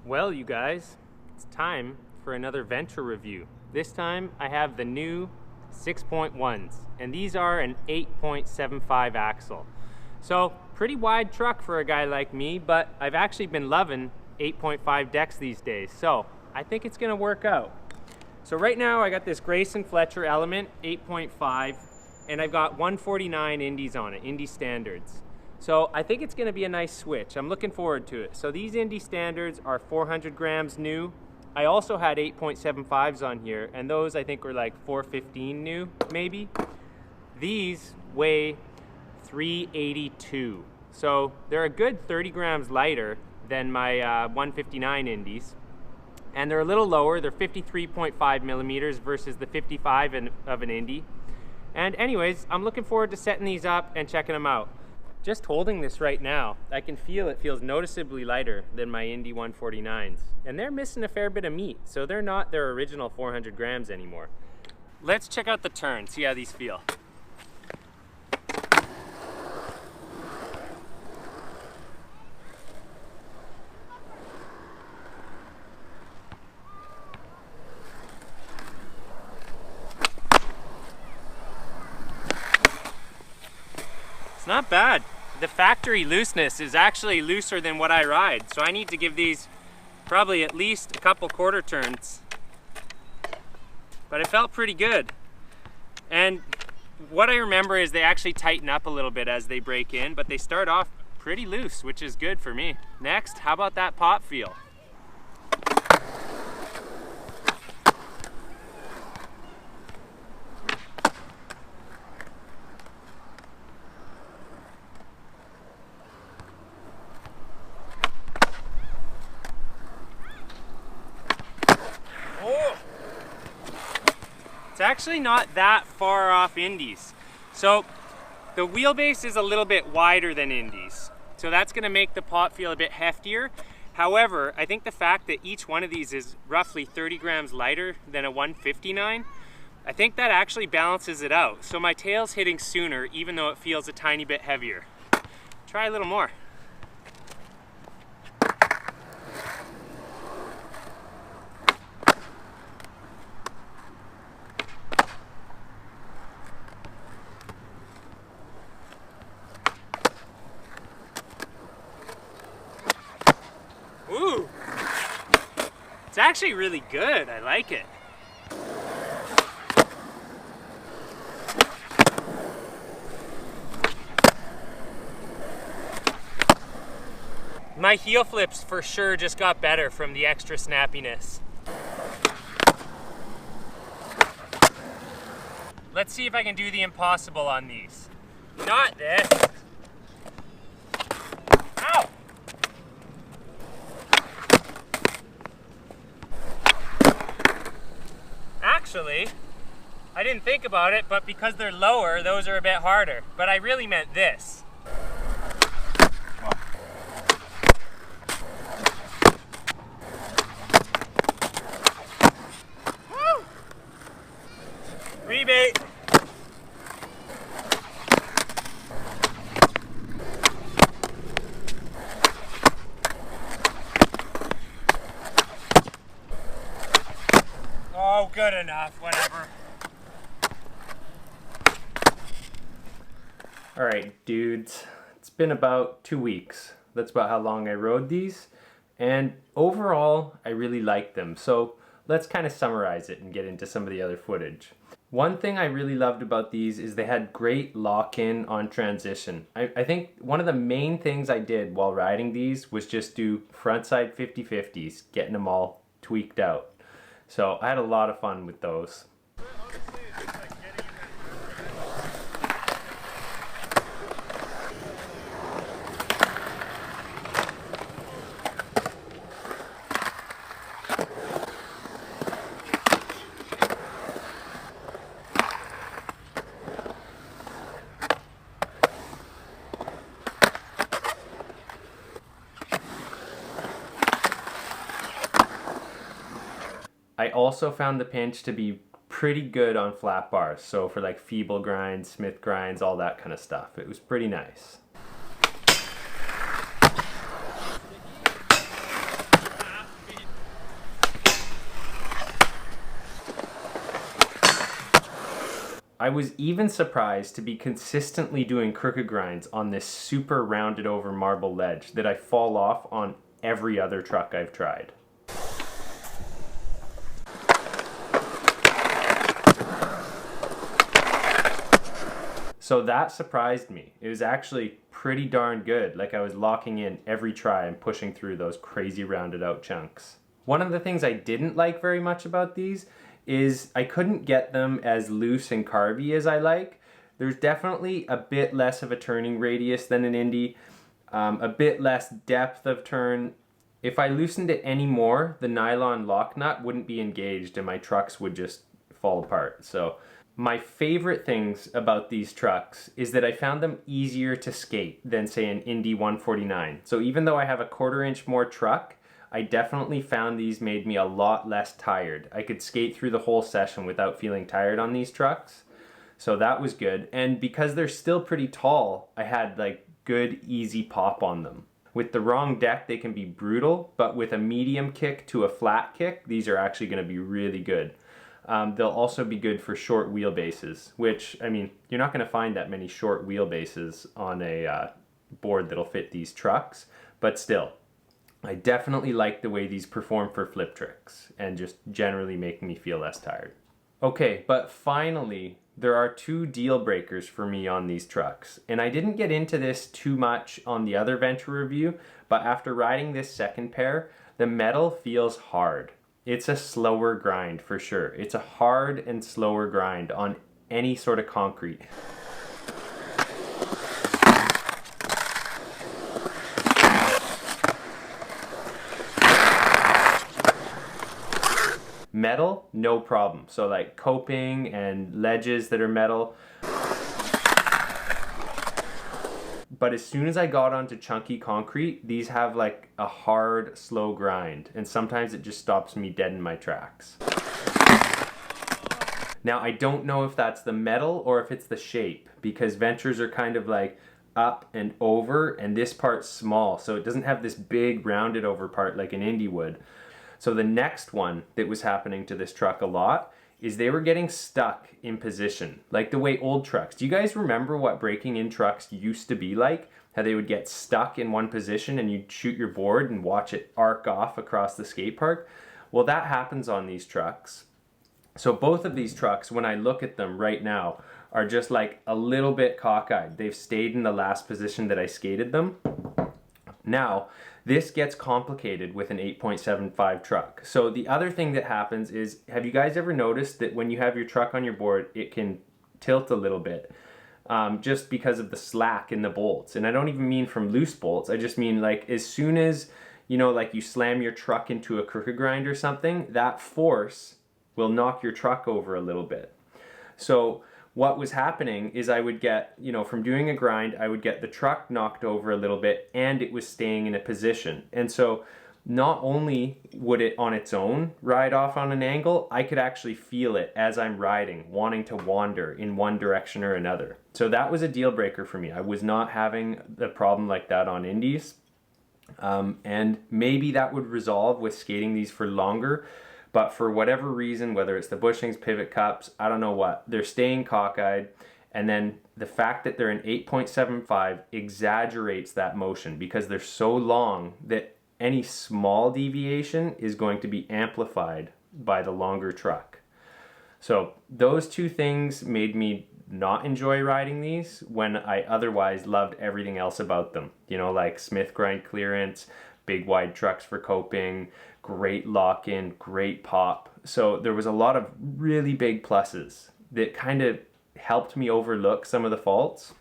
Well, you guys, it's time for another Venture review. This time I have the new 6.1s, and these are an 8.75 axle. So pretty wide truck for a guy like me, but I've actually been loving 8.5 decks these days, so I think it's gonna work out. So right now I got this Grayson Fletcher Element 8.5, and I've got 149 indies on it, Indy Standards. So I think it's gonna be a nice switch. I'm looking forward to it. So these Indy Standards are 400 grams new. I also had 8.75s on here, and those I think were like 415 new, maybe. These weigh 382. So they're a good 30 grams lighter than my 159 Indies. And they're a little lower. They're 53.5 millimeters versus the 55 of an Indy. And anyways, I'm looking forward to setting these up and checking them out. Just holding this right now, I can feel it feels noticeably lighter than my Indy 149s. And they're missing a fair bit of meat, so they're not their original 400 grams anymore. Let's check out the turn, see how these feel. It's not bad. The factory looseness is actually looser than what I ride, so I need to give these probably at least a couple quarter turns. But it felt pretty good. And what I remember is they actually tighten up a little bit as they break in, but they start off pretty loose, which is good for me. Next, how about that pop feel? It's actually not that far off Indies. So the wheelbase is a little bit wider than Indies. So that's gonna make the pop feel a bit heftier. However, I think the fact that each one of these is roughly 30 grams lighter than a 159, I think that actually balances it out. So my tail's hitting sooner, even though it feels a tiny bit heavier. Try a little more. Ooh, it's actually really good. I like it. My heel flips for sure just got better from the extra snappiness. Let's see if I can do the impossible on these. Not this. Ow! Actually, I didn't think about it, but because they're lower, those are a bit harder. But I really meant this. Woo! Rebate. Oh, good enough, whatever. All right, dudes, it's been about 2 weeks. That's about how long I rode these. And overall, I really like them. So let's kind of summarize it and get into some of the other footage. One thing I really loved about these is they had great lock-in on transition. I think one of the main things I did while riding these was just do frontside 50-50s, getting them all tweaked out. So I had a lot of fun with those. I also found the pinch to be pretty good on flat bars. So for like feeble grinds, Smith grinds, all that kind of stuff. It was pretty nice. I was even surprised to be consistently doing crooked grinds on this super rounded over marble ledge that I fall off on every other truck I've tried. So that surprised me. It was actually pretty darn good. Like I was locking in every try and pushing through those crazy rounded out chunks. One of the things I didn't like very much about these is I couldn't get them as loose and carby as I like. There's definitely a bit less of a turning radius than an Indy, a bit less depth of turn. If I loosened it any more, the nylon lock nut wouldn't be engaged and my trucks would just fall apart. So my favorite things about these trucks is that I found them easier to skate than say an Indy 149. So even though I have a 1/4 inch more truck, I definitely found these made me a lot less tired. I could skate through the whole session without feeling tired on these trucks. So that was good. And because they're still pretty tall, I had like good easy pop on them. With the wrong deck, they can be brutal, but with a medium kick to a flat kick, these are actually going to be really good. They'll also be good for short wheelbases, which, I mean, you're not going to find that many short wheelbases on a board that'll fit these trucks, but still, I definitely like the way these perform for flip tricks and just generally make me feel less tired. Okay, but finally, there are 2 deal breakers for me on these trucks. And I didn't get into this too much on the other Venture review, but after riding this second pair, the metal feels hard. It's a slower grind for sure. It's a hard and slower grind on any sort of concrete. Metal, no problem. So like coping and ledges that are metal. But as soon as I got onto chunky concrete, these have like a hard, slow grind. And sometimes it just stops me dead in my tracks. Now I don't know if that's the metal or if it's the shape, because Ventures are kind of like up and over and this part's small. So it doesn't have this big rounded over part like an Indy would. So the next one that was happening to this truck a lot is they were getting stuck in position, like the way old trucks. Do you guys remember what breaking in trucks used to be like? How they would get stuck in one position and you'd shoot your board and watch it arc off across the skate park? Well, that happens on these trucks. So both of these trucks, when I look at them right now, are just like a little bit cockeyed. They've stayed in the last position that I skated them. Now, this gets complicated with an 8.75 truck. So the other thing that happens is, have you guys ever noticed that when you have your truck on your board, it can tilt a little bit just because of the slack in the bolts? And I don't even mean from loose bolts. I just mean like as soon as, you know, like you slam your truck into a crooked grind or something, that force will knock your truck over a little bit. So what was happening is I would get, you know, from doing a grind, I would get the truck knocked over a little bit and it was staying in a position. And so not only would it on its own ride off on an angle, I could actually feel it as I'm riding, wanting to wander in one direction or another. So that was a deal breaker for me. I was not having a problem like that on Indies. And maybe that would resolve with skating these for longer. But for whatever reason, whether it's the bushings, pivot cups, I don't know what, they're staying cockeyed. And then the fact that they're an 8.75 exaggerates that motion because they're so long that any small deviation is going to be amplified by the longer truck. So those 2 things made me not enjoy riding these when I otherwise loved everything else about them. You know, like Smith grind clearance, big wide trucks for coping, great lock-in, great pop. So there was a lot of really big pluses that kind of helped me overlook some of the faults.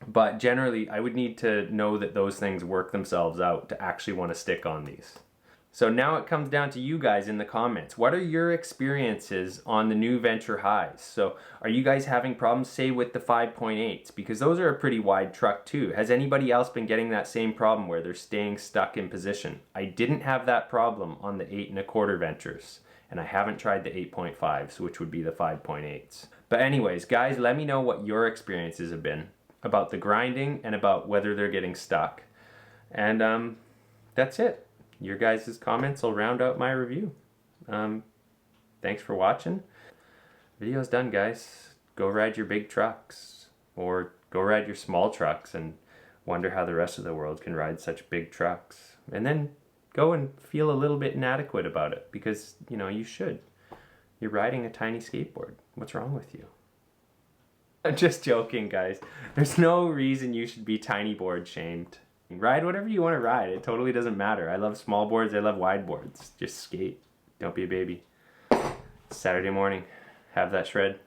But generally, I would need to know that those things work themselves out to actually want to stick on these. So now it comes down to you guys in the comments. What are your experiences on the new Venture Highs? So are you guys having problems, say, with the 5.8s? Because those are a pretty wide truck too. Has anybody else been getting that same problem where they're staying stuck in position? I didn't have that problem on the 8.25 Ventures. And I haven't tried the 8.5s, which would be the 5.8s. But anyways, guys, let me know what your experiences have been about the grinding and about whether they're getting stuck. And that's it. Your guys' comments will round out my review. Thanks for watching. Video's done, guys. go ride your big trucks, or go ride your small trucks and wonder how the rest of the world can ride such big trucks. And then go and feel a little bit inadequate about it, because, you know, you should. You're riding a tiny skateboard. What's wrong with you? I'm just joking, guys. There's no reason you should be tiny board shamed. Ride whatever you want to ride. It totally doesn't matter. I love small boards. I love wide boards. Just skate. Don't be a baby. It's Saturday morning. Have that shred.